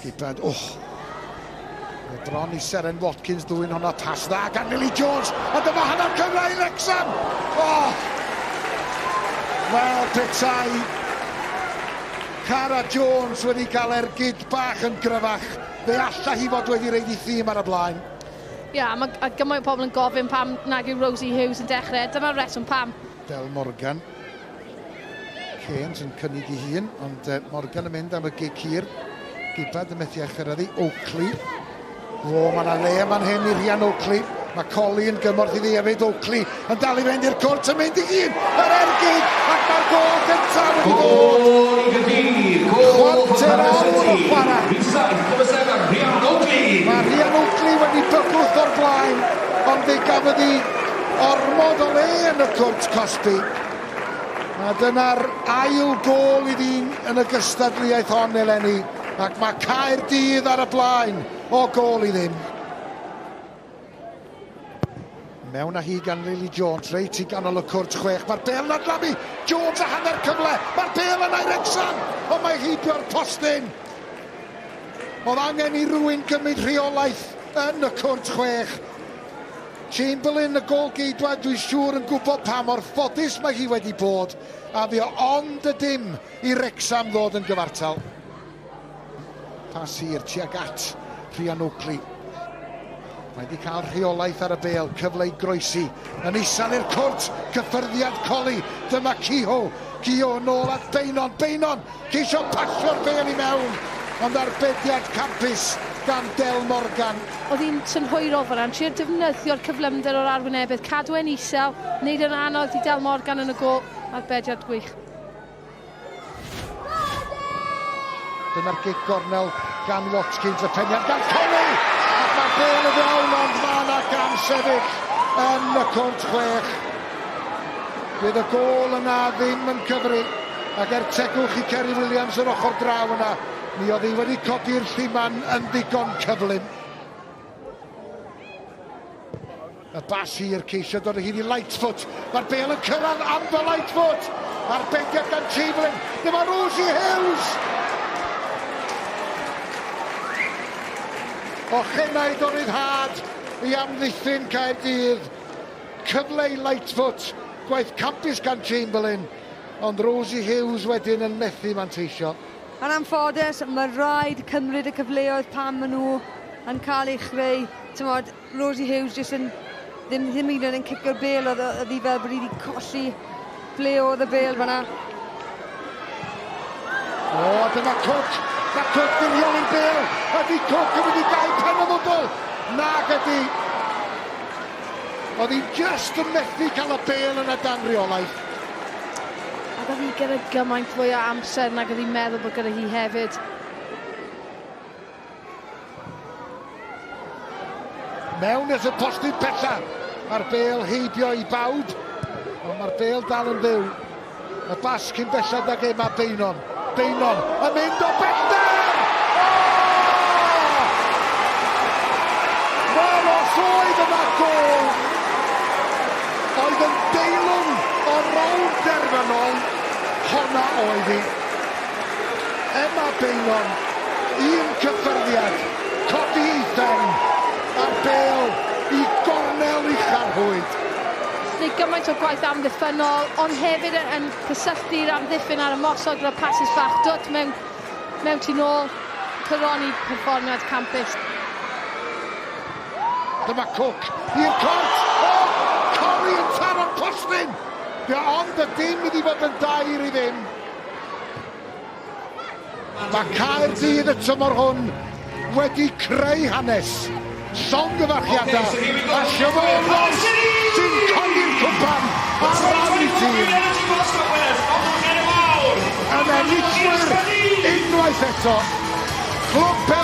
Gipad, bron I Seren Watkins dwy'n hwnna pas dda gan Lily Jones, a dyma hanner cyfle I Wrecsam. Wel, petai Cara Jones wedi cael ergyd bach yn gryfach, fe alla hi fod wedi reid I thîm ar y blaen. Mae gymaint o pobl yn gofyn pam nag yw Rosie Hughes yn dechrau. Dyma'r reswm pam. Del Morgan. Keynes yn cynnig I hun, ond Morgan yn mynd am y gig hir. Gipad yn methu achyrraeddi. Oakley. Mae yna le man hyn I Rhian Oakley. Mae Colli yn gymorth I hefyd. Oakley yn dal I fynd i'r cwrt yn mynd I hun. Yr ergyd ac mae'r gol gyntaf wedi dod. Chwantau'r awr o chwarae. Mae Rhian Oakley wedi bygwth o'r blaen, ond fe gafodd I ormod o le yn y cwrt Cosby. A dyna'r ail gol I ddyn yn y gystadleuaeth hon eleni, ac mae Caerdydd ar y blaen o gol I ddim. Mewn â hi gan Lily Jones, reit I ganol y cwrt 6. Mae'r bel yn adlamu, Jones a hanner cyfle. Mae'r bel yn ei Wrecsam, ond mae heibio'r postyn. Oedd angen I rywun gymryd rheolaeth yn y cwrt 6. Chamberlain, y gol geidwad, dwi'n siŵr yn gwybod pa mor ffodus mae hi wedi bod, a fi ond y dim I Wrecsam ddod yn gyfartal. Pas hir, tuag at Rhian Oakley. Mae wedi cael rheolaeth ar y bel, cyfle I groesi. Yn isan i'r cwrt, cyffyrddiad Colli. Dyma Ciho nôl at Beinon. Ceisio pasio'r bel I mewn, ond arbediad campus gan Del Morgan. Oedd hi'n synhwyro fan hyn, trio defnyddio'r cyflymder o'r arwynebydd, cadw e'n isel, wneud yn anodd I Del Morgan yn y gol, arbediad gwych. Dyma'r gig gornel gan Watkins, y peniad gan Colli. Ac mae'r bel y fewn, ond mae yna gan sefyll yn y cwrt 6. Bydd y gol yna ddim yn cyfru, ac tegwch I Ceri Williams yr ochr draw yna. Mi oedd hi wedi codi'r lliman yn ddigon cyflym. Y bas hir ceisio dod o hyd I Lightfoot. Mae'r bel yn cyrraedd am fy Lightfoot. Mae'r bediad gan Chamberlain. Dyma Rosie Hughes. O chenaid o'r ryddhad I amddiffyn Caerdydd. Cyfle I Lightfoot. Gwaith campus gan Chamberlain. Ond Rosie Hughes wedyn yn methu manteisio. Yn anffodus, mae rhaid cymryd y cyfleoedd pan maen nhw yn cael eu chreu. Tymod, Rosie Hughes jyst yn ddim un yn cicio'r bel, oedd hi fel bod hi wedi colli bleodd y bel fan'na. Dyma Cook. Mae Cook diriol i'r bel. Ydy Cook yn wedi gael pen o ddodol? Nag ydy. Oedd hi just yn methu cael y bel yn y dan reolaeth. Ac oedd hi gyda gymaint fwy o amser nag oedd hi'n meddwl bod gyda hi hefyd. Mewn at y postyn pella. Mae'r bel heibio I bawb, ond mae'r bel dal yn fyw. Y bas cyn bellad ag Emma Beinon. Beinon yn mynd o bellter! Wel, os oedd yna gol, oedd yn deilwng o rownd derfynol, honna oedd hi. Emma Beinon, un cyffyrddiad, codi Ethan, a'r bel I gornel ucharhwyd. Neu gymaint o gwaith amddiffynol, ond hefyd yn cysylltu'r amddiffyn ar y mosod gyda passes bach dwt mewn tu nôl, cyroni perfformiad campus. Dyma Cook i'r cort. Colli yn taro'r postyn. Ond y dim wedi fod yn dair I ddim. Mae Caerdydd y tymor hwn wedi creu hanes. Llongyfarchiadau a Siobhan sy'n colli'r cwpan ar ran I tîm. Yn enillwyr unwaith eto, Cwpan